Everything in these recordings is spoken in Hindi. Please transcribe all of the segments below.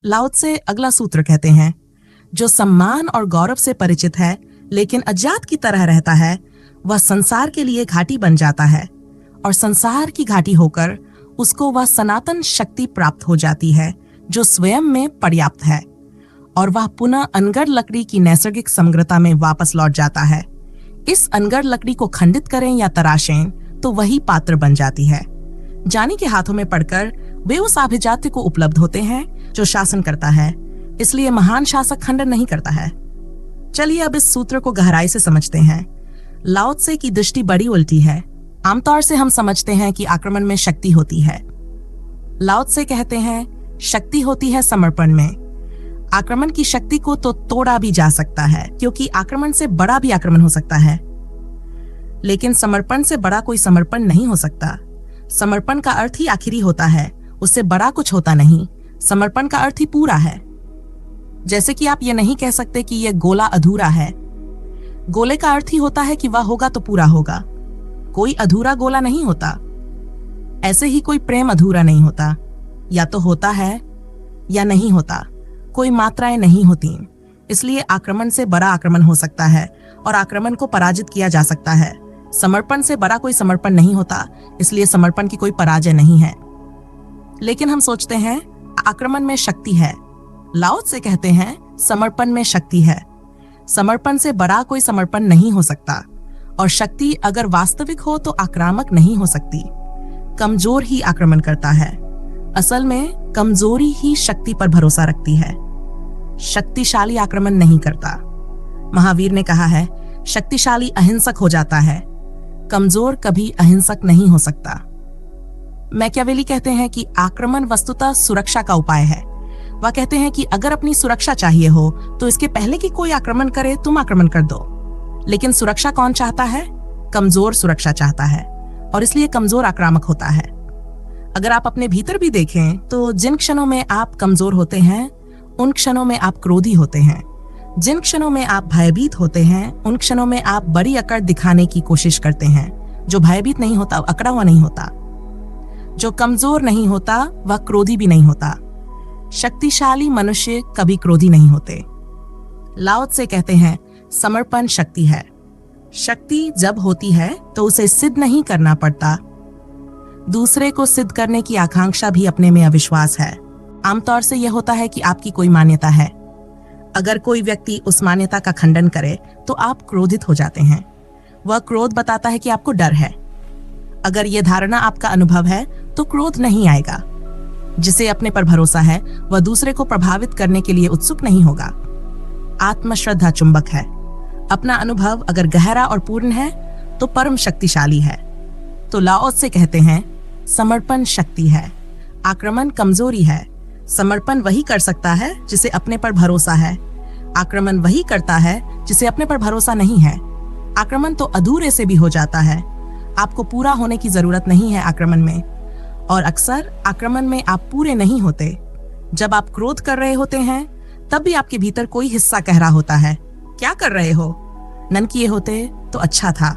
लाओ त्से अगला सूत्र कहते हैं, जो सम्मान और गौरव से परिचित है लेकिन अज्ञात की तरह रहता है, वह संसार के लिए घाटी बन जाता है और संसार की घाटी होकर उसको वह सनातन शक्ति प्राप्त हो जाती है जो स्वयं में पर्याप्त है, और वह पुनः अनगढ़ लकड़ी की नैसर्गिक समग्रता में वापस लौट जाता है। इस अनगढ़ लकड़ी को खंडित करें या तराशें तो वही पात्र बन जाती है। जानी के हाथों में पड़कर वे उस आभिजात्य को उपलब्ध होते हैं जो शासन करता है, इसलिए महान शासक खंडन नहीं करता है। चलिए अब इस सूत्र को गहराई से समझते हैं। लाओ त्से की दृष्टि बड़ी उल्टी है। आमतौर से हम समझते हैं कि आक्रमण में शक्ति होती है। लाओ त्से कहते हैं, शक्ति होती है समर्पण में। आक्रमण की शक्ति को तो तोड़ा भी जा सकता है, क्योंकि आक्रमण से बड़ा भी आक्रमण हो सकता है, लेकिन समर्पण से बड़ा कोई समर्पण नहीं हो सकता। समर्पण का अर्थ ही आखिरी होता है, उससे बड़ा कुछ होता नहीं। समर्पण का अर्थ ही पूरा है। जैसे कि आप ये नहीं कह सकते कि यह गोला अधूरा है। गोले का अर्थ ही होता है कि वह होगा तो पूरा होगा। कोई अधूरा गोला नहीं होता। ऐसे ही कोई प्रेम अधूरा नहीं होता, या तो होता है या नहीं होता। कोई मात्राएं नहीं होती। इसलिए आक्रमण से बड़ा आक्रमण हो सकता है और आक्रमण को पराजित किया जा सकता है। समर्पण से बड़ा कोई समर्पण नहीं होता, इसलिए समर्पण की कोई पराजय नहीं है। लेकिन हम सोचते हैं आक्रमण में शक्ति है। लाओ त्से कहते हैं, समर्पण में शक्ति है। समर्पण से बड़ा कोई समर्पण नहीं हो सकता, और शक्ति अगर वास्तविक हो तो आक्रामक नहीं हो सकती। कमजोर ही आक्रमण करता है। असल में कमजोरी ही शक्ति पर भरोसा रखती है। शक्तिशाली आक्रमण नहीं करता। महावीर ने कहा है, शक्तिशाली अहिंसक हो जाता है, कमजोर कभी अहिंसक नहीं हो सकता। मैकियावेली कहते हैं कि आक्रमण वस्तुतः सुरक्षा का उपाय है। वह कहते हैं कि अगर अपनी सुरक्षा चाहिए हो तो इसके पहले कि कोई आक्रमण करे तुम आक्रमण कर दो। लेकिन सुरक्षा कौन चाहता है? कमजोर सुरक्षा चाहता है, और इसलिए कमजोर आक्रामक होता है। अगर आप अपने भीतर भी देखें तो जिन क्षणों में आप कमजोर होते हैं उन क्षणों में आप क्रोधी होते हैं। जिन क्षणों में आप भयभीत होते हैं उन क्षणों में आप बड़ी अकड़ दिखाने की कोशिश करते हैं। जो भयभीत नहीं होता अकड़ा हुआ नहीं होता। जो कमजोर नहीं होता वह क्रोधी भी नहीं होता। शक्तिशाली मनुष्य कभी क्रोधी नहीं होते। लाओ त्से कहते हैं, समर्पण शक्ति है। शक्ति जब होती है तो उसे सिद्ध नहीं करना पड़ता। दूसरे को सिद्ध करने की आकांक्षा भी अपने में अविश्वास है। आमतौर से यह होता है कि आपकी कोई मान्यता है। अगर कोई व्यक्ति उस मान्यता का खंडन करे तो आप क्रोधित हो जाते हैं। वह क्रोध बताता है कि आपको डर है। अगर यह धारणा आपका अनुभव है तो क्रोध नहीं आएगा। जिसे अपने पर भरोसा है वह दूसरे को प्रभावित करने के लिए उत्सुक नहीं होगा। आत्मश्रद्धा चुंबक है। अपना अनुभव अगर गहरा और पूर्ण है तो परम शक्तिशाली है। तो लाओ त्से कहते हैं, समर्पण शक्ति है, आक्रमण कमजोरी है। समर्पण वही कर सकता है जिसे अपने पर भरोसा है। आक्रमण वही करता है जिसे अपने पर भरोसा नहीं है। आक्रमण तो अधूरे से भी हो जाता है। आपको पूरा होने की जरूरत नहीं है आक्रमण में, और अक्सर आक्रमण में आप पूरे नहीं होते। जब आप क्रोध कर रहे होते हैं तब भी आपके भीतर कोई हिस्सा कह रहा होता है, क्या कर रहे हो? नन किए होते तो अच्छा था।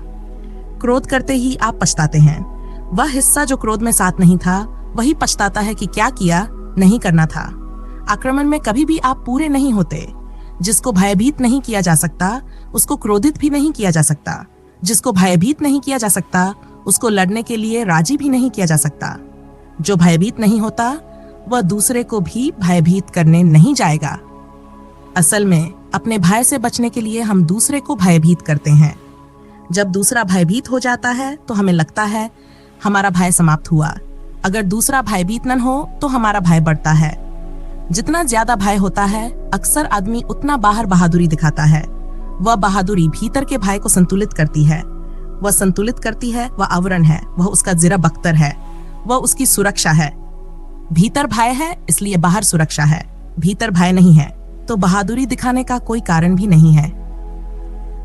क्रोध करते ही आप पछताते हैं। वह हिस्सा जो क्रोध में साथ नहीं था वही पछताता है कि क्या किया, नहीं करना था। आक्रमण में कभी भी आप पूरे नहीं होते। जिसको भयभीत नहीं किया जा सकता उसको क्रोधित भी नहीं किया जा सकता। जिसको भयभीत नहीं किया जा सकता उसको लड़ने के लिए राजी भी नहीं किया जा सकता। जो भयभीत नहीं होता वह दूसरे को भी भयभीत करने नहीं जाएगा। असल में अपने भय से बचने के लिए हम दूसरे को भयभीत करते हैं। जब दूसरा भयभीत हो जाता है तो हमें लगता है हमारा भय समाप्त हुआ। अगर दूसरा भयभीत न हो तो हमारा भय बढ़ता है। जितना ज्यादा भय होता है अक्सर आदमी उतना बाहर बहादुरी दिखाता है। वह बहादुरी भीतर के भय को संतुलित करती है। वह संतुलित करती है, वह आवरण है, वह उसका जिरा बख्तर है, वह उसकी सुरक्षा है। भीतर भय है इसलिए बाहर सुरक्षा है। भीतर भय नहीं है तो बहादुरी दिखाने का कोई कारण भी नहीं है।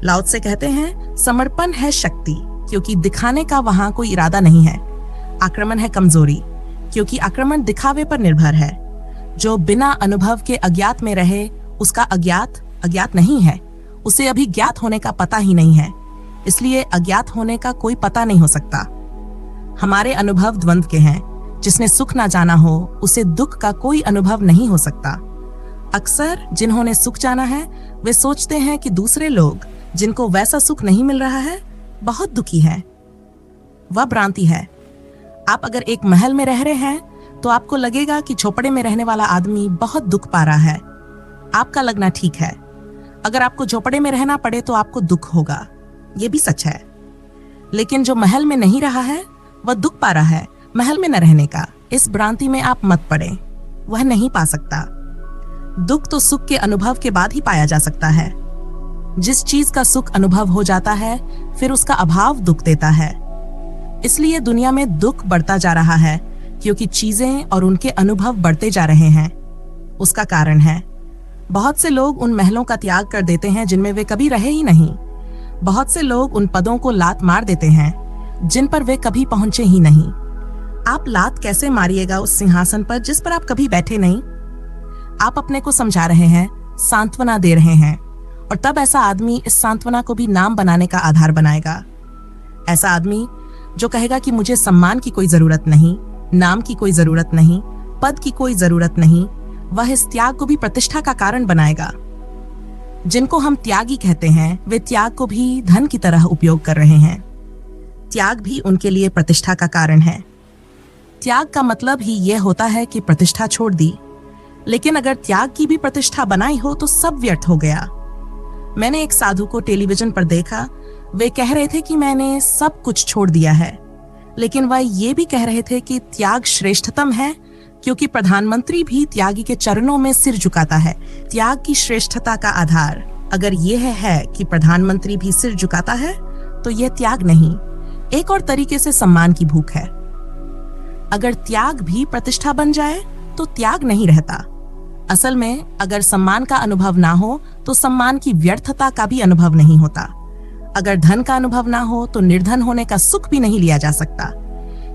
लाओ त्से कहते हैं, समर्पण है शक्ति, क्योंकि दिखाने का वहां कोई इरादा नहीं है। आक्रमण है कमजोरी, क्योंकि आक्रमण दिखावे पर निर्भर है। जो बिना अनुभव के अज्ञात में रहे उसका अज्ञात अज्ञात नहीं है। उसे अभी ज्ञात होने का पता ही नहीं है, इसलिए अज्ञात होने का कोई पता नहीं हो सकता। हमारे अनुभव द्वंद्व के हैं। जिसने सुख ना जाना हो उसे दुख का कोई अनुभव नहीं हो सकता। अक्सर जिन्होंने सुख जाना है वे सोचते हैं कि दूसरे लोग जिनको वैसा सुख नहीं मिल रहा है बहुत दुखी है। वह भ्रांति है। आप अगर एक महल में रह रहे हैं तो आपको लगेगा कि झोपड़े में रहने वाला आदमी बहुत दुख पा रहा है। आपका लगना ठीक है। अगर आपको झोपड़े में रहना पड़े तो आपको दुख होगा, ये भी सच है। लेकिन जो महल में नहीं रहा है वह दुख पा रहा है महल में न रहने का। इस भ्रांति में आप मत पड़े, वह नहीं पा सकता। दुख तो सुख के अनुभव के बाद ही पाया जा सकता है। जिस चीज का सुख अनुभव हो जाता है फिर उसका अभाव दुख देता है। इसलिए दुनिया में दुख बढ़ता जा रहा है क्योंकि चीजें और उनके अनुभव बढ़ते जा रहे हैं। उसका कारण है बहुत से लोग उन महलों का त्याग कर देते हैं जिनमें वे कभी रहे ही नहीं। बहुत से लोग उन पदों को लात मार देते हैं जिन पर वे कभी पहुंचे ही नहीं। आप लात कैसे मारिएगा उस सिंहासन पर जिस पर आप कभी बैठे नहीं? आप अपने को समझा रहे हैं, सांत्वना दे रहे हैं, और तब ऐसा आदमी इस सांत्वना को भी नाम बनाने का आधार बनाएगा। ऐसा आदमी जो कहेगा कि मुझे सम्मान की कोई जरूरत नहीं, नाम की कोई जरूरत नहीं, पद की कोई जरूरत नहीं, वह इस त्याग को भी प्रतिष्ठा का कारण बनाएगा। जिनको हम त्यागी कहते हैं वे त्याग को भी धन की तरह उपयोग कर रहे हैं। त्याग भी उनके लिए प्रतिष्ठा का कारण है। त्याग का मतलब ही यह होता है कि प्रतिष्ठा छोड़ दी। लेकिन अगर त्याग की भी प्रतिष्ठा बनाई हो तो सब व्यर्थ हो गया। मैंने एक साधु को टेलीविजन पर देखा। वे कह रहे थे कि मैंने सब कुछ छोड़ दिया है, लेकिन वह ये भी कह रहे थे कि त्याग श्रेष्ठतम है क्योंकि प्रधानमंत्री भी त्यागी के चरणों में सिर झुकाता है। त्याग की श्रेष्ठता का आधार अगर यह है कि प्रधानमंत्री भी सिर झुकाता है तो यह त्याग नहीं, एक और तरीके से सम्मान की भूख है। अगर त्याग भी प्रतिष्ठा बन जाए तो त्याग नहीं रहता। असल में अगर सम्मान का अनुभव ना हो तो सम्मान की व्यर्थता का भी अनुभव नहीं होता। अगर धन का अनुभव ना हो तो निर्धन होने का सुख भी नहीं लिया जा सकता।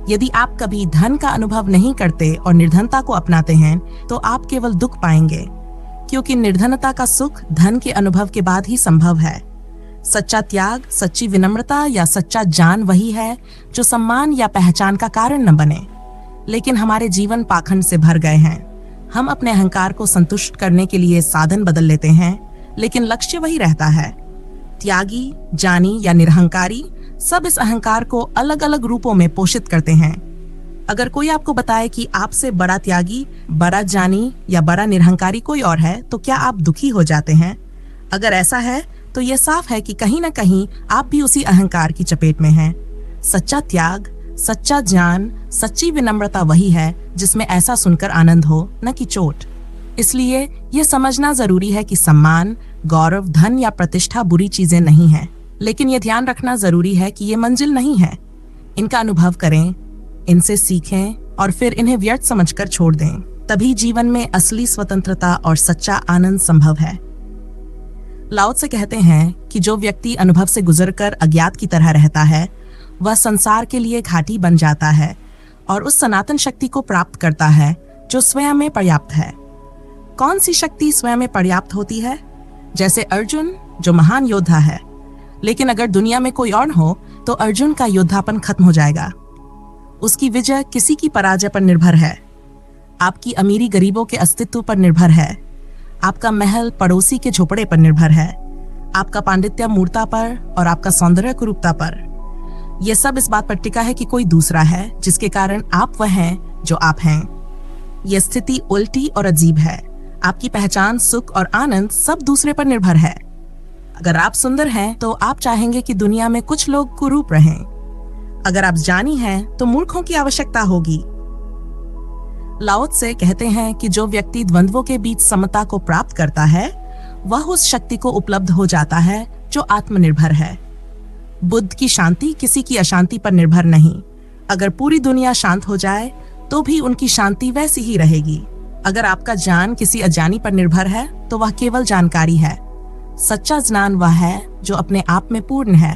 यदि आप कभी धन का अनुभव नहीं करते और निर्धनता को अपनाते हैं तो आप केवल दुख पाएंगे, क्योंकि निर्धनता का सुख धन के अनुभव के बाद ही संभव है। सच्चा त्याग, सच्ची विनम्रता या सच्चा ज्ञान वही है जो सम्मान या पहचान का कारण न बने। लेकिन हमारे जीवन पाखंड से भर गए हैं। हम अपने अहंकार को संतुष्ट करने के लिए साधन बदल लेते हैं, लेकिन लक्ष्य वही रहता है। त्यागी, जानी या निरहंकारी सब इस अहंकार को अलग अलग रूपों में पोषित करते हैं। अगर कोई आपको बताए कि आपसे बड़ा त्यागी, बड़ा जानी या बड़ा निरहंकारी कोई और है तो क्या आप दुखी हो जाते हैं? अगर ऐसा है तो यह साफ है कि कहीं ना कहीं आप भी उसी अहंकार की चपेट में हैं। सच्चा त्याग, सच्चा ज्ञान, सच्ची विनम्रता वही है जिसमें ऐसा सुनकर आनंद हो, न कि चोट। इसलिए यह समझना जरूरी है कि सम्मान, गौरव, धन या प्रतिष्ठा बुरी चीजें नहीं हैं, लेकिन यह ध्यान रखना जरूरी है कि ये मंजिल नहीं है। इनका अनुभव करें, इनसे सीखें और फिर इन्हें व्यर्थ समझकर छोड़ दें। तभी जीवन में असली स्वतंत्रता और सच्चा आनंद संभव है। लाओ त्से कहते हैं कि जो व्यक्ति अनुभव से गुजरकर अज्ञात की तरह रहता है वह संसार के लिए घाटी बन जाता है और उस सनातन शक्ति को प्राप्त करता है जो स्वयं में पर्याप्त है। कौन सी शक्ति स्वयं में पर्याप्त होती है? जैसे अर्जुन जो महान योद्धा है, लेकिन अगर दुनिया में कोई और हो तो अर्जुन का योद्धापन खत्म हो जाएगा। उसकी विजय किसी की पराजय पर निर्भर है। आपकी अमीरी गरीबों के अस्तित्व पर निर्भर है। आपका महल पड़ोसी के झोपड़े पर निर्भर है। आपका पांडित्य मूर्ता पर और आपका सौंदर्य कुरूपता पर। यह सब इस बात पर टिका है कि कोई दूसरा है जिसके कारण आप वह हैं जो आप हैं। यह स्थिति उल्टी और अजीब है। आपकी पहचान, सुख और आनंद सब दूसरे पर निर्भर है। अगर आप सुंदर हैं तो आप चाहेंगे कि दुनिया में कुछ लोग कुरूप रहें। अगर आप ज्ञानी हैं तो मूर्खों की आवश्यकता होगी। लाओ त्से कहते हैं कि जो व्यक्ति द्वंद्वों के बीच समता को प्राप्त करता है वह उस शक्ति को उपलब्ध हो जाता है जो आत्मनिर्भर है। बुद्ध की शांति किसी की अशांति पर निर्भर नहीं। अगर पूरी दुनिया शांत हो जाए तो भी उनकी शांति वैसी ही रहेगी। अगर आपका ज्ञान किसी अज्ञानी पर निर्भर है तो वह केवल जानकारी है। सच्चा ज्ञान वह है जो अपने आप में पूर्ण है।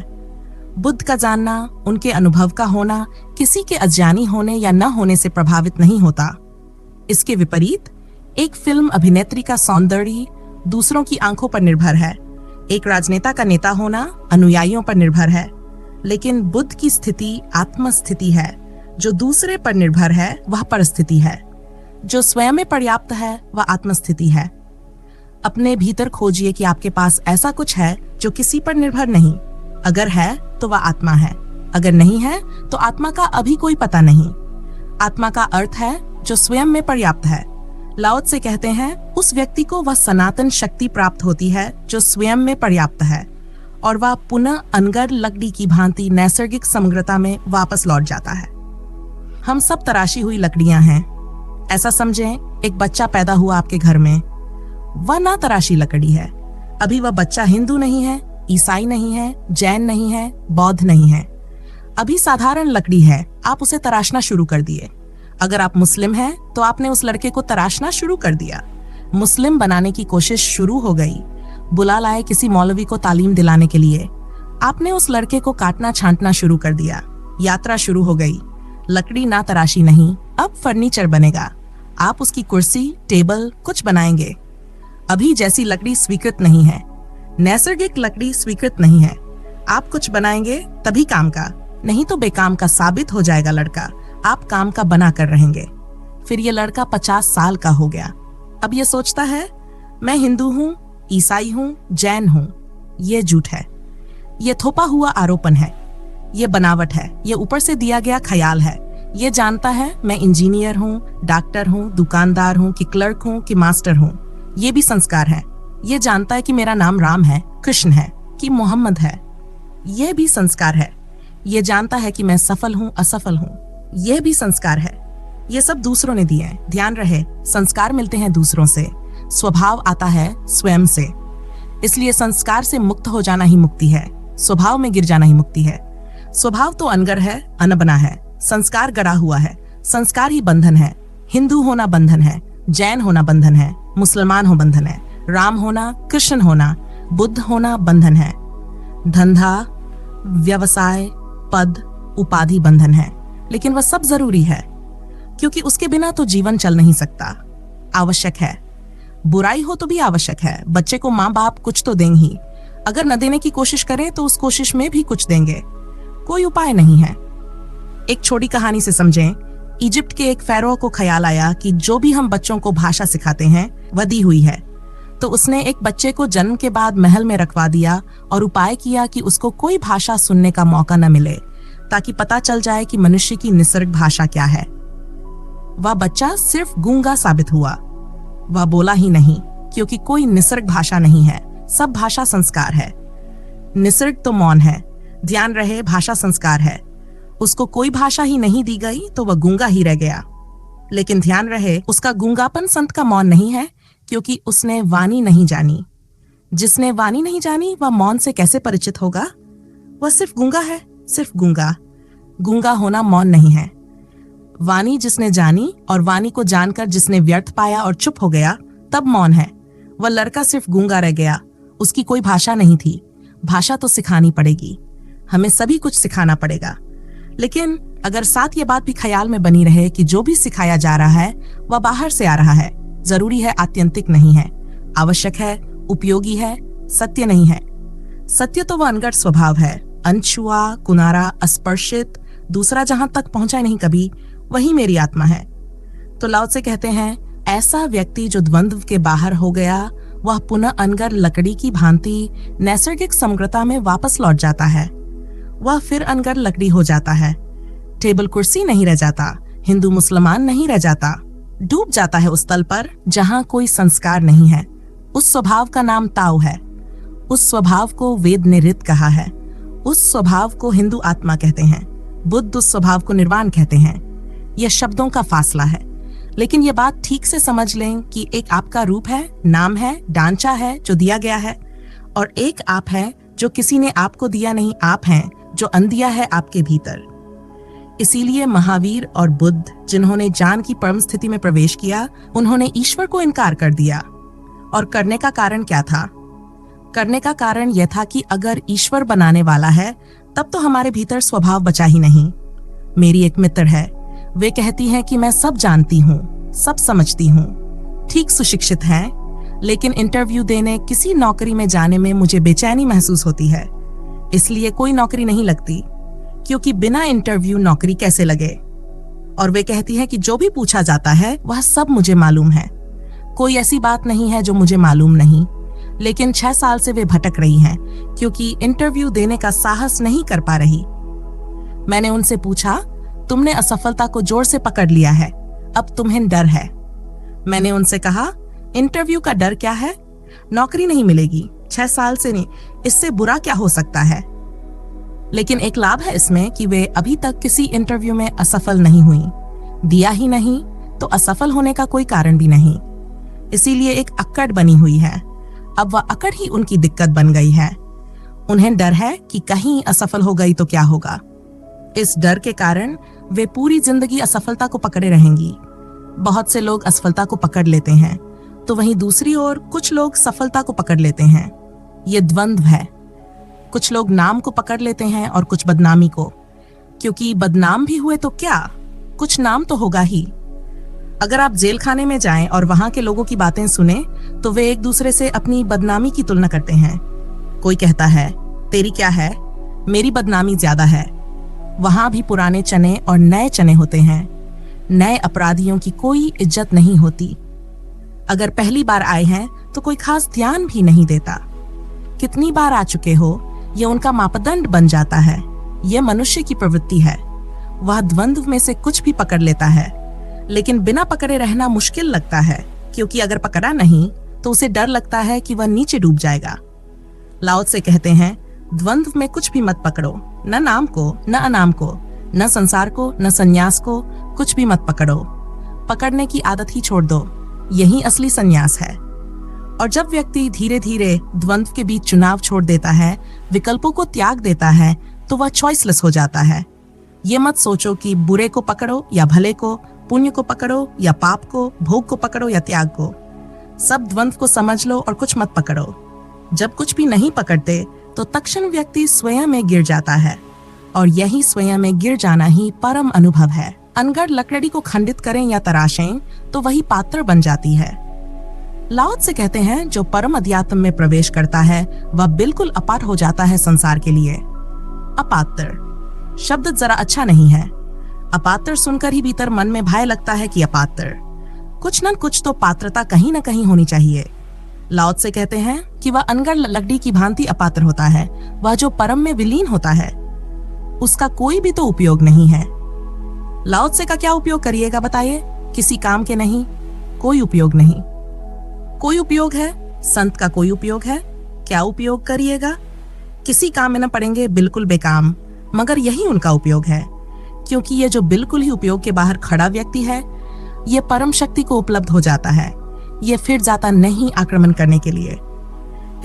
बुद्ध का जानना, उनके अनुभव का होना किसी के अज्ञानी होने या न होने से प्रभावित नहीं होता। इसके विपरीत एक फिल्म अभिनेत्री का सौंदर्य दूसरों की आंखों पर निर्भर है। एक राजनेता का नेता होना अनुयायियों पर निर्भर है। लेकिन बुद्ध की स्थिति आत्मस्थिति है। जो दूसरे पर निर्भर है वह परस्थिति है। जो स्वयं में पर्याप्त है वह आत्मस्थिति है। अपने भीतर खोजिए कि आपके पास ऐसा कुछ है जो किसी पर निर्भर नहीं। अगर है तो वह आत्मा है, अगर नहीं है तो आत्मा का अभी कोई पता नहीं। आत्मा का अर्थ है जो स्वयं में पर्याप्त है। लाओ त्से कहते हैं उस व्यक्ति को वह सनातन शक्ति प्राप्त होती है जो स्वयं में पर्याप्त है और वह पुनः अनगर लकड़ी की भांति नैसर्गिक समग्रता में वापस लौट जाता है। हम सब तराशी हुई लकड़ियां हैं। ऐसा समझें एक बच्चा पैदा हुआ आपके घर में, वह ना तराशी लकड़ी है। अभी वह बच्चा हिंदू नहीं है, ईसाई नहीं है, जैन नहीं है, बौद्ध नहीं है। अभी साधारण लकड़ी है, आप उसे तराशना शुरू कर दिए। अगर आप मुस्लिम हैं तो आपने उस लड़के को तराशना शुरू कर दिया। मुस्लिम बनाने की कोशिश शुरू हो गई। बुला लाए किसी मौलवी को तालीम दिलाने के लिए। आपने उस लड़के को काटना छांटना शुरू कर दिया। यात्रा शुरू हो गई। लकड़ी ना तराशी नहीं, अब फर्नीचर बनेगा। आप उसकी कुर्सी, टेबल कुछ बनाएंगे। अभी जैसी लकड़ी स्वीकृत नहीं है, नैसर्गिक लकड़ी स्वीकृत नहीं है। आप कुछ बनाएंगे तभी काम का, नहीं तो बेकाम का साबित हो जाएगा लड़का। आप काम का बना कर रहेंगे। फिर ये लड़का 50 साल का हो गया। अब ये सोचता है मैं हिंदू हूँ, ईसाई हूँ, जैन हूँ। ये झूठ है, ये थोपा हुआ आरोपण है, ये बनावट है, ये ऊपर से दिया गया ख्याल है। ये जानता है मैं इंजीनियर हूँ, डॉक्टर हूँ, दुकानदार हूँ, कि क्लर्क हूँ, कि मास्टर हूँ। ये भी संस्कार है। ये जानता है कि मेरा नाम राम है, कृष्ण है, कि मोहम्मद है। ये भी संस्कार है। ये जानता है कि मैं सफल हूँ, असफल हूँ। यह भी संस्कार है। ये सब दूसरों ने दिए हैं। ध्यान रहे, संस्कार मिलते हैं दूसरों से, स्वभाव आता है स्वयं से। इसलिए संस्कार से मुक्त हो जाना ही मुक्ति है, स्वभाव में गिर जाना ही मुक्ति है। स्वभाव तो अनगर है, अनबना है। संस्कार गड़ा हुआ है। संस्कार ही बंधन है। हिंदू होना बंधन है, जैन होना बंधन है, मुसलमान हो बंधन है, राम होना, कृष्ण होना, बुद्ध होना बंधन है। धंधा, व्यवसाय, पद, उपाधि बंधन है। लेकिन वह सब जरूरी है, क्योंकि उसके बिना तो जीवन चल नहीं सकता। आवश्यक है। बुराई हो तो भी आवश्यक है। बच्चे को माँ बाप कुछ तो देंगे ही। अगर न देने की कोशिश करें तो उस कोशिश में भी कुछ देंगे। कोई उपाय नहीं है। एक छोटी कहानी से समझें। इजिप्ट के एक फेरो को ख्याल आया कि जो भी हम बच्चों को भाषा सिखाते हैं वह दी हुई है। तो उसने एक बच्चे को जन्म के बाद महल में रखवा दिया और उपाय किया कि उसको कोई भाषा सुनने का मौका न मिले, ताकि पता चल जाए कि मनुष्य की निसर्ग भाषा क्या है। वह बच्चा सिर्फ गूंगा साबित हुआ। वह बोला ही नहीं, क्योंकि कोई निसर्ग भाषा नहीं है। सब भाषा संस्कार है। निसर्ग तो मौन है। ध्यान रहे, भाषा संस्कार है। उसको कोई भाषा ही नहीं दी गई तो वह गूंगा ही रह गया। लेकिन ध्यान रहे, उसका गूंगापन संत का मौन नहीं है, क्योंकि उसने वाणी नहीं जानी। जिसने वाणी नहीं जानी वह मौन से कैसे परिचित होगा? वह सिर्फ गूंगा है, सिर्फ गूंगा। गूंगा होना मौन नहीं है। वाणी जिसने जानी और वाणी को जानकर जिसने व्यर्थ पाया और चुप हो गया, तब मौन है। वह लड़का सिर्फ गूंगा रह गया। उसकी कोई भाषा नहीं थी। भाषा तो सिखानी पड़ेगी। हमें सभी कुछ सिखाना पड़ेगा। लेकिन अगर साथ ये बात भी ख्याल में बनी रहे कि जो भी सिखाया जा रहा है वह बाहर से आ रहा है, जरूरी है, आत्यंतिक नहीं है, आवश्यक है, उपयोगी है, सत्य नहीं है। सत्य तो वह अनगढ़ स्वभाव है, अनछुआ, कुनारा, अस्पर्शित, दूसरा जहां तक पहुंचा नहीं कभी, वही मेरी आत्मा है। तो लाओ त्से कहते हैं, ऐसा व्यक्ति जो द्वंद्व के बाहर हो गया, वह पुनः अनगढ़ लकड़ी की भांति नैसर्गिक समग्रता में वापस लौट जाता है। वह फिर अनगढ़ लकड़ी हो जाता है। टेबल कुर्सी नहीं रह जाता, हिंदू मुसलमान नहीं रह जाता, डूब जाता है उस तल पर जहां कोई संस्कार नहीं है। उस स्वभाव का नाम ताओ है। उस स्वभाव को वेद ने रित कहा है। उस स्वभाव को हिंदू आत्मा कहते हैं। बुद्ध उस स्वभाव को निर्वाण कहते हैं। यह शब्दों का फासला है, लेकिन यह बात ठीक से समझ लें कि एक आपका रूप है, नाम है, ढांचा है जो दिया गया है, और एक आप है जो किसी ने आपको दिया नहीं। आप हैं जो अंधिया है आपके भीतर। इसीलिए महावीर और बुद्ध, जिन्होंने ज्ञान की परम स्थिति में प्रवेश किया, उन्होंने ईश्वर को इनकार कर दिया। और करने का कारण क्या था? करने का कारण यह था कि अगर ईश्वर बनाने वाला है तब तो हमारे भीतर स्वभाव बचा ही नहीं। मेरी एक मित्र है, वे कहती हैं कि मैं सब जानती हूँ, सब समझती हूँ, ठीक सुशिक्षित हैं, लेकिन इंटरव्यू देने, किसी नौकरी में जाने में मुझे बेचैनी महसूस होती है। इसलिए कोई नौकरी नहीं लगती, क्योंकि बिना इंटरव्यू नौकरी कैसे लगे। और वे कहती हैं कि जो भी पूछा जाता है वह सब मुझे मालूम है। कोई ऐसी बात नहीं है जो मुझे मालूम नहीं, लेकिन 6 साल से वे भटक रही हैं क्योंकि इंटरव्यू देने का साहस नहीं कर पा रही। मैंने उनसे पूछा, तुमने असफलता को जोर से पकड़ लिया है, अब तुम्हें डर है। मैंने उनसे कहा, इंटरव्यू का डर क्या है? नौकरी नहीं मिलेगी, 6 साल से नहीं, इससे बुरा क्या हो सकता है? लेकिन एक लाभ है इसमें कि वे अभी तक किसी इंटरव्यू में असफल नहीं हुई। दिया ही नहीं तो असफल होने का कोई कारण भी नहीं। इसीलिए एक अक्कड़ बनी हुई है। अब वह अकड़ ही उनकी दिक्कत बन गई है। उन्हें डर है कि कहीं असफल हो गई तो क्या होगा। इस डर के कारण वे पूरी जिंदगी असफलता को पकड़े रहेंगी। बहुत से लोग असफलता को पकड़ लेते हैं, तो वहीं दूसरी ओर कुछ लोग सफलता को पकड़ लेते हैं। ये द्वंद्व है। कुछ लोग नाम को पकड़ लेते हैं और कुछ बदनामी को, क्योंकि बदनाम भी हुए तो क्या, कुछ नाम तो होगा ही। अगर आप जेल खाने में जाएं और वहां के लोगों की बातें सुने तो वे एक दूसरे से अपनी बदनामी की तुलना करते हैं। कोई कहता है, तेरी क्या है, मेरी बदनामी ज्यादा है। वहां भी पुराने चने और नए चने होते हैं। नए अपराधियों की कोई इज्जत नहीं होती। अगर पहली बार आए हैं तो कोई खास ध्यान भी नहीं देता। कितनी बार आ चुके हो, यह उनका मापदंड बन जाता है। यह मनुष्य की प्रवृत्ति है। वह द्वंद्व में से कुछ भी पकड़ लेता है, लेकिन बिना पकड़े रहना मुश्किल लगता है, क्योंकि अगर पकड़ा नहीं तो उसे डर लगता है कि वह नीचे डूब जाएगा। लाओ त्से कहते हैं, द्वंद्व में कुछ भी मत पकड़ो, न नाम को, न अनाम को, न संसार को, न संन्यास को, कुछ भी मत पकड़ो। पकड़ने की आदत ही छोड़ दो, यही असली संन्यास है। और जब व्यक्ति धीरे धीरे द्वंद्व के बीच चुनाव छोड़ देता है, विकल्पों को त्याग देता है, तो वह चॉइसलेस हो जाता है। ये मत सोचो कि बुरे को पकड़ो या भले को, पुण्य को पकड़ो या पाप को, भोग को पकड़ो या त्याग को। सब द्वंद्व को समझ लो और कुछ मत पकड़ो। जब कुछ भी नहीं पकड़ते तो तत्क्षण व्यक्ति स्वयं में गिर जाता है, और यही स्वयं में गिर जाना ही परम अनुभव है। अनगढ़ लकड़ी को खंडित करें या तराशें तो वही पात्र बन जाती है। लाओ त्से कहते हैं, जो परम अध्यात्म में प्रवेश करता है वह बिल्कुल अपार हो जाता है संसार के लिए। अपात्र शब्द जरा अच्छा नहीं है। अपात्र सुनकर ही भीतर मन में भय लगता है कि अपात्र, कुछ न कुछ तो पात्रता कहीं न कहीं होनी चाहिए। लाओ त्से कहते हैं कि वह अनगढ़ लकड़ी की भांति अपात्र होता है। वह जो परम में विलीन होता है उसका कोई भी तो उपयोग नहीं है। लाओ त्से का क्या उपयोग करिएगा बताइए? किसी काम के नहीं, कोई उपयोग नहीं। कोई उपयोग है? संत का कोई उपयोग है? क्या उपयोग करिएगा? किसी काम में न पड़ेंगे, बिल्कुल बेकाम। मगर यही उनका उपयोग है, क्योंकि ये जो बिल्कुल ही उपयोग के बाहर खड़ा व्यक्ति है, ये परम शक्ति को उपलब्ध हो जाता है। ये फिर जाता नहीं आक्रमण करने के लिए।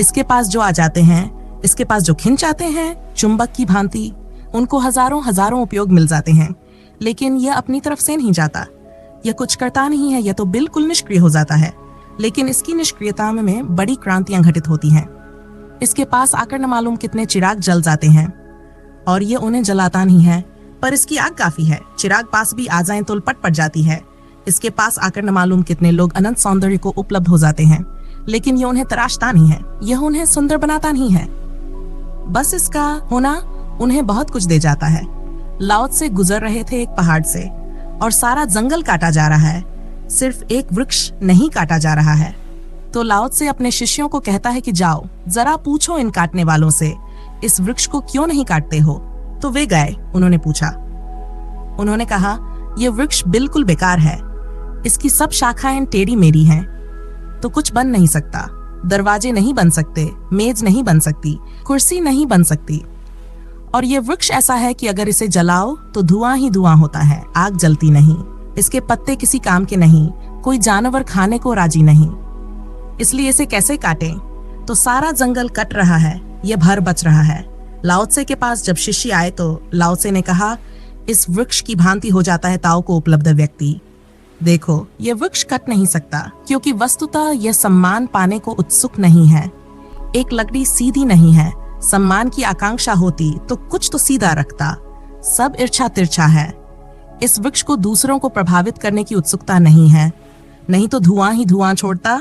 इसके पास जो आ जाते हैं, इसके पास जो खिंच आते हैं, चुंबक की भांति, उनको हजारों हजारों उपयोग मिल जाते हैं, लेकिन यह अपनी तरफ से नहीं जाता। यह कुछ करता नहीं है, यह तो बिल्कुल निष्क्रिय हो जाता है। लेकिन इसकी निष्क्रियता में बड़ी क्रांतियां घटित होती हैं। इसके पास आकर न मालूम कितने चिराग जल जाते हैं, और ये उन्हें जलाता नहीं है, पर इसकी आग काफी है। चिराग पास भी आ जाएं तो पट पड़ जाती है। इसके पास आकर न मालूम कितने लोग अनंत सौंदर्य को उपलब्ध हो जाते हैं, लेकिन यह उन्हें तराशता नहीं है, यह उन्हें सुंदर बनाता नहीं है। बस इसका होना उन्हें बहुत कुछ दे जाता है। लाओ त्से गुजर रहे थे एक पहाड़ से, और सारा जंगल काटा जा रहा है, सिर्फ एक वृक्ष नहीं काटा जा रहा है। तो लाओ त्से अपने शिष्यों को कहता है कि जाओ जरा पूछो इन काटने वालों से, इस वृक्ष को क्यों नहीं काटते हो? तो वे गए। उन्होंने पूछा, उन्होंने कहा, यह वृक्ष बिल्कुल बेकार है, इसकी सब शाखाएं टेढ़ी मेढ़ी हैं, तो कुछ बन नहीं सकता। दरवाजे नहीं बन सकते, मेज नहीं बन सकती, कुर्सी नहीं बन सकती। और यह वृक्ष ऐसा है कि अगर इसे जलाओ तो धुआं ही धुआं होता है, आग जलती नहीं। इसके पत्ते किसी काम के नहीं, कोई जानवर खाने को राजी नहीं, इसलिए इसे कैसे काटें? तो सारा जंगल कट रहा है, यह भर बच रहा है। लाओ त्से के पास जब शिष्य आए तो लाओ त्से ने कहा, इस वृक्ष की भांति हो जाता है ताओ को उपलब्ध व्यक्ति। देखो, यह वृक्ष कट नहीं सकता, क्योंकि वस्तुतः यह सम्मान पाने को उत्सुक नहीं है। एक लकड़ी सीधी नहीं है। सम्मान की आकांक्षा होती तो कुछ तो सीधा रखता, सब इर्छा तिरछा है। इस वृक्ष को दूसरों को प्रभावित करने की उत्सुकता नहीं है, नहीं तो धुआं ही धुआं छोड़ता।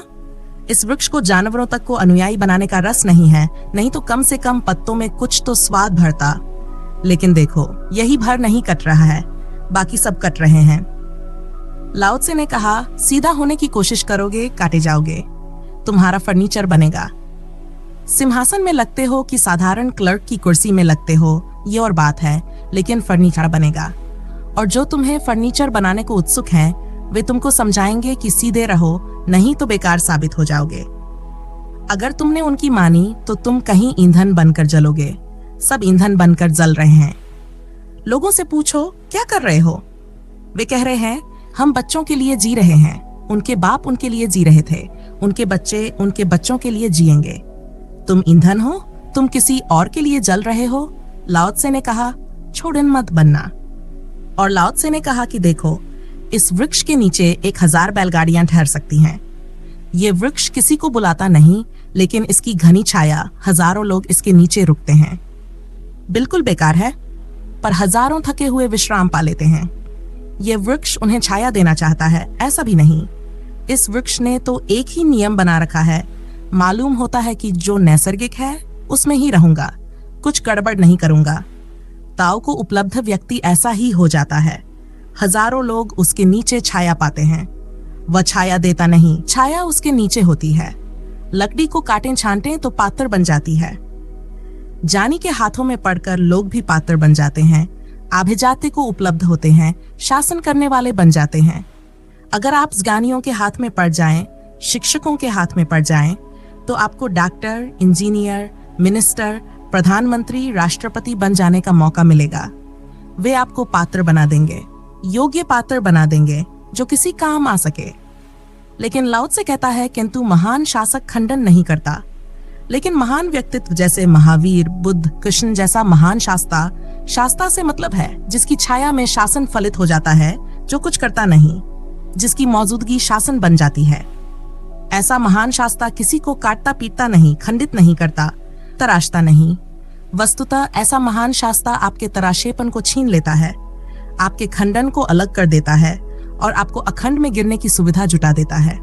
इस वृक्ष को जानवरों तक को अनुयायी बनाने का रस नहीं है, नहीं तो कम से कम पत्तों में कुछ तो स्वाद भरता। लेकिन देखो, यही भर नहीं कट रहा है, बाकी सब कट रहे हैं। लाओ त्से ने कहा, सीधा होने की कोशिश करोगे काटे जाओगे, तुम्हारा फर्नीचर बनेगा। सिंहासन में लगते हो कि साधारण क्लर्क की कुर्सी में लगते हो, ये और बात है, लेकिन फर्नीचर बनेगा। और जो तुम्हें फर्नीचर बनाने को उत्सुक हैं, वे तुमको समझाएंगे कि सीधे रहो, नहीं तो बेकार साबित हो जाओगे। अगर तुमने उनकी मानी तो तुम कहीं ईंधन बनकर जलोगे। सब ईंधन बनकर जल रहे हैं। लोगों से पूछो, क्या कर रहे हो? वे कह रहे हैं, हम बच्चों के लिए जी रहे हैं, उनके बाप उनके लिए जी रहे थे, उनके बच्चे उनके बच्चों के लिए जिएंगे। तुम ईंधन हो, तुम किसी और के लिए जल रहे हो। लाओ त्से ने कहा, छोड़न मत बनना। और लाओ त्से ने कहा कि देखो, इस वृक्ष के नीचे 1000 बैलगाड़ियां ठहर सकती हैं। ये वृक्ष किसी को बुलाता नहीं, लेकिन इसकी घनी छाया, हजारों लोग इसके नीचे रुकते हैं। बिल्कुल बेकार है, पर हजारों थके हुए विश्राम पा लेते हैं। ये वृक्ष उन्हें छाया देना चाहता है, ऐसा भी नहीं। इस वृक्ष ने तो एक ही नियम बना रखा है, मालूम होता है कि जो नैसर्गिक है उसमें ही रहूंगा, कुछ गड़बड़ नहीं करूंगा। ताओ को उपलब्ध व्यक्ति ऐसा ही हो जाता है। हजारों लोग उसके नीचे छाया पाते हैं। वह छाया देता नहीं, छाया उसके नीचे होती है। लकड़ी को काटें छांटें तो पात्र बन जाती है। जानी के हाथों में पड़कर लोग भी पात्र बन जाते हैं, आभिजात्य को उपलब्ध होते हैं, शासन करने वाले बन जाते हैं। अगर आप ज्ञानियों के हाथ में पड़ जाएं, शिक्षकों के हाथ में पड़ जाएं, तो आपको डॉक्टर, इंजीनियर, मिनिस्टर, प्रधानमंत्री, राष्ट्रपति बन जाने का मौका मिलेगा। वे आपको पात्र बना देंगे, योग्य पात्र बना देंगे, जो किसी काम आ सके। लेकिन लाओ त्से कहता है, किंतु महान शासक खंडन नहीं करता। लेकिन महान व्यक्तित्व जैसे महावीर, बुद्ध, कृष्ण जैसा महान शास्ता, शास्ता से मतलब है जिसकी छाया में शासन फलित हो जाता है, जो कुछ करता नहीं, जिसकी मौजूदगी शासन बन जाती है। ऐसा महान शास्ता किसी को काटता पीटता नहीं, खंडित नहीं करता, तराशता नहीं। वस्तुतः ऐसा महान शास्ता आपके तराशेपन को छीन लेता है, आपके खंडन को अलग कर देता है और आपको अखंड में गिरने की सुविधा जुटा देता है।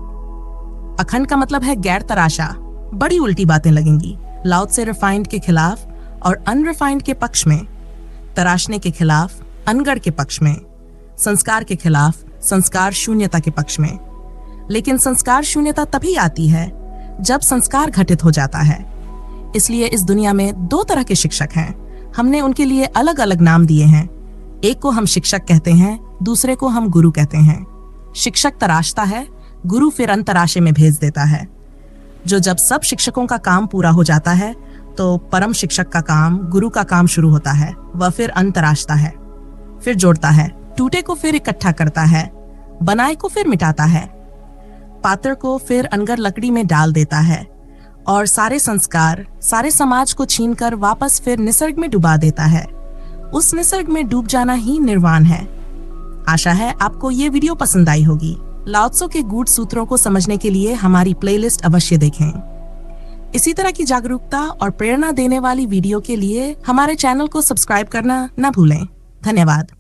अखंड का मतलब है गैर तराशा। बड़ी उल्टी बातें लगेंगी। लाओ त्से रिफाइंड के खिलाफ और अनरिफाइंड के पक्ष में, तराशने के खिलाफ, अनगढ़ के पक्ष में, संस्कार के खिलाफ, संस्कार शून्यता के पक्ष में। लेकिन संस्कार शून्यता तभी आती है जब संस्कार घटित हो जाता है। इसलिए इस दुनिया में 2 तरह के शिक्षक हैं। हमने उनके लिए अलग अलग नाम दिए हैं। एक को हम शिक्षक कहते हैं, दूसरे को हम गुरु कहते हैं। शिक्षक तराशता है, गुरु फिर अंतराशे में भेज देता है। जब सब शिक्षकों का काम पूरा हो जाता है, तो परम शिक्षक का काम, गुरु का काम शुरू होता है। वह फिर अंतराशता है, फिर जोड़ता है, टूटे को फिर इकट्ठा करता है, बनाए को फिर मिटाता है, पात्र को फिर अनगर लकड़ी में डाल देता है और सारे संस्कार, सारे समाज को छीनकर वापस फिर निसर्ग में डुबा देता है। उस निसर्ग में डूब जाना ही निर्वाण है। आशा है आपको ये वीडियो पसंद आई होगी। लाओ त्से के गूढ़ सूत्रों को समझने के लिए हमारी प्लेलिस्ट अवश्य देखें। इसी तरह की जागरूकता और प्रेरणा देने वाली वीडियो के लिए हमारे चैनल को सब्सक्राइब करना न भूलें। धन्यवाद।